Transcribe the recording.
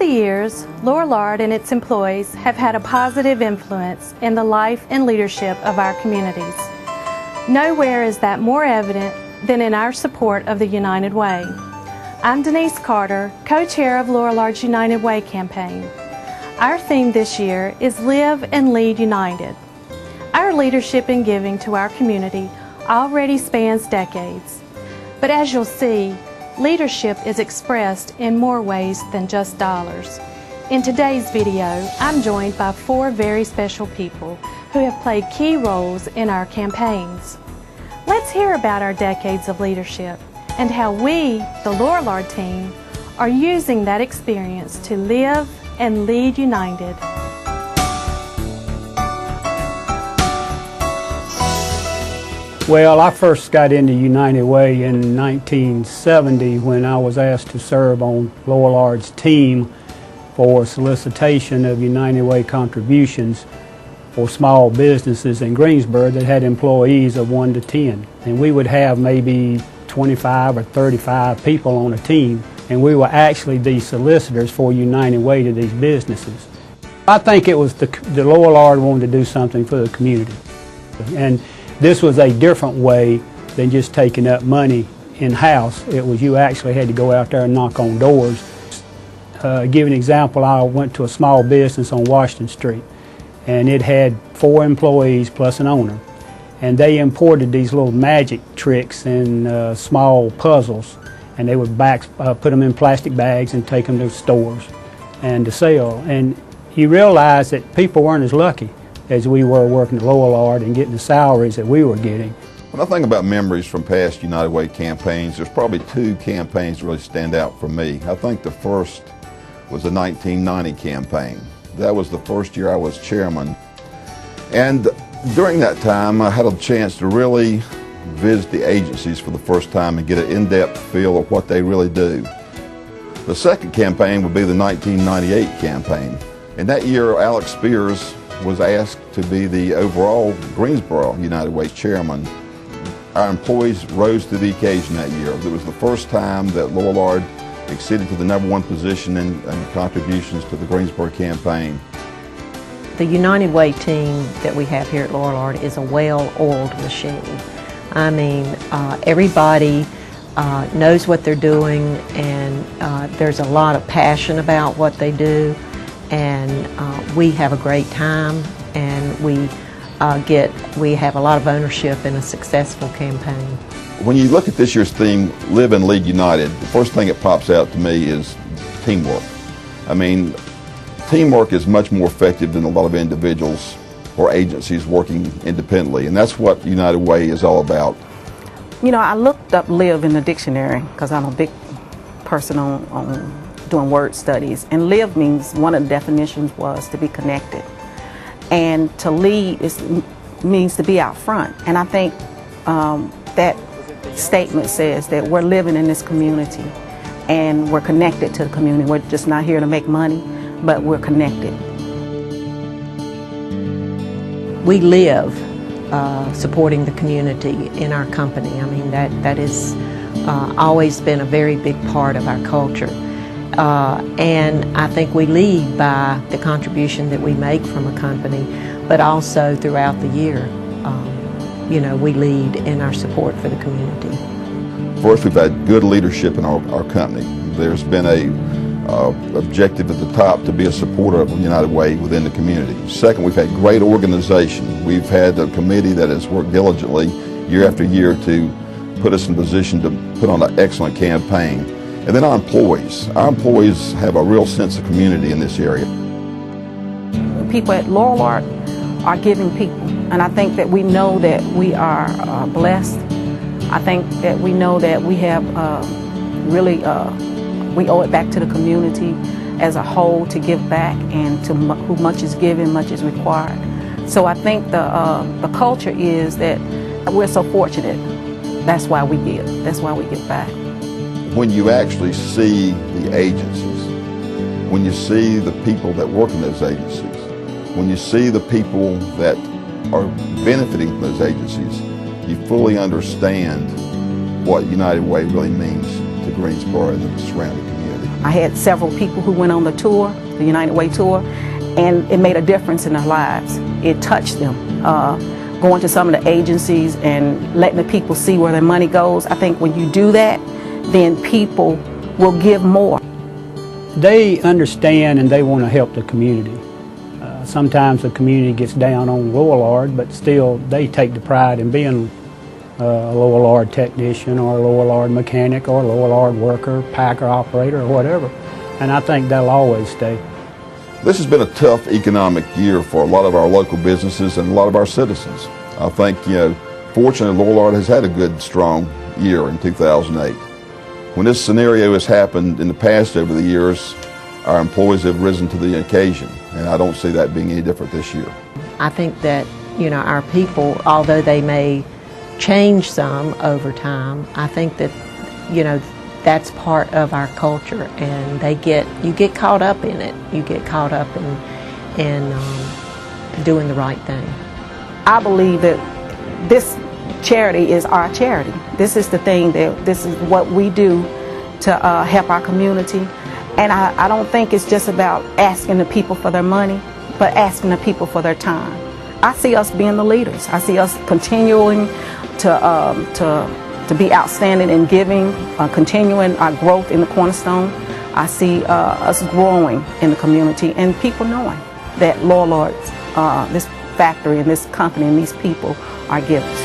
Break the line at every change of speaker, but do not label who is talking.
the years, Lorillard and its employees have had a positive influence in the life and leadership of our communities. Nowhere is that more evident than in our support of the United Way. I'm Denise Carter, co-chair of Lorillard's United Way campaign. Our theme this year is Live and Lead United. Our leadership and giving to our community already spans decades. But as you'll see, leadership is expressed in more ways than just dollars. In today's video, I'm joined by 4 very special people who have played key roles in our campaigns. Let's hear about our decades of leadership and how we, the Lorillard team, are using that experience to live and lead united.
Well, I first got into United Way in 1970 when I was asked to serve on Lorillard's team for solicitation of United Way contributions for small businesses in Greensboro that had employees of 1 to 10. And we would have maybe 25 or 35 people on a team, and we were actually the solicitors for United Way to these businesses. I think it was the Lorillard wanted to do something for the community. And this was a different way than just taking up money in-house. It was you actually had to go out there and knock on doors. Give an example, I went to a small business on Washington Street, and it had 4 employees plus an owner. And they imported these little magic tricks and small puzzles, and they would put them in plastic bags and take them to stores and to sell. And you realize that people weren't as lucky as we were working at Lorillard and getting the salaries that we were getting.
When I think about memories from past United Way campaigns, there's probably 2 campaigns that really stand out for me. I think the first was the 1990 campaign. That was the first year I was chairman. And during that time, I had a chance to really visit the agencies for the first time and get an in-depth feel of what they really do. The second campaign would be the 1998 campaign. And that year, Alex Spears was asked to be the overall Greensboro United Way chairman. Our employees rose to the occasion that year. It was the first time that Lorillard exceeded to the #1 position in contributions to the Greensboro campaign.
The United Way team that we have here at Lorillard is a well-oiled machine. I mean, everybody knows what they're doing, and there's a lot of passion about what they do, and we have a great time, and we have a lot of ownership in a successful campaign.
When you look at this year's theme, Live and Lead United, the first thing that pops out to me is teamwork. I mean, teamwork is much more effective than a lot of individuals or agencies working independently, and that's what United Way is all about.
You know, I looked up live in the dictionary because I'm a big person on doing word studies, and live means, one of the definitions was to be connected, and to lead means to be out front. And I think that statement says that we're living in this community and we're connected to the community. We're just not here to make money, but we're connected.
We live supporting the community in our company. I mean, that has always been a very big part of our culture. And I think we lead by the contribution that we make from a company, but also throughout the year. You know, we lead in our support for the community.
First, we've had good leadership in our company. There's been a objective at the top to be a supporter of United Way within the community. Second, we've had great organization. We've had a committee that has worked diligently year after year to put us in position to put on an excellent campaign. And then our employees. Our employees have a real sense of community in this area.
People at Lorillard are giving people, and I think that we know that we are blessed. I think that we know that we have we owe it back to the community as a whole to give back, and to who much is given, much is required. So I think the culture is that we're so fortunate. That's why we give. That's why we give back.
When you actually see the agencies, when you see the people that work in those agencies, when you see the people that are benefiting from those agencies, you fully understand what United Way really means to Greensboro and the surrounding community.
I had several people who went on the tour, the United Way tour, and it made a difference in their lives. It touched them. Going to some of the agencies and letting the people see where their money goes. I think when you do that, then people will give more.
They understand and they want to help the community. Sometimes the community gets down on Lorillard, but still they take the pride in being a Lorillard technician or a Lorillard mechanic or a Lorillard worker, packer operator or whatever. And I think that'll always stay.
This has been a tough economic year for a lot of our local businesses and a lot of our citizens. I think, fortunately, Lorillard has had a good, strong year in 2008. When this scenario has happened in the past over the years, our employees have risen to the occasion, and I don't see that being any different this year.
I think that, our people, although they may change some over time, I think that, that's part of our culture, and you get caught up in it. You get caught up in doing the right thing.
I believe that this charity is our charity. This is the thing this is what we do to help our community. And I don't think it's just about asking the people for their money, but asking the people for their time. I see us being the leaders. I see us continuing to be outstanding in giving, continuing our growth in the Cornerstone. I see us growing in the community and people knowing that Lorillard, this factory and this company and these people are givers.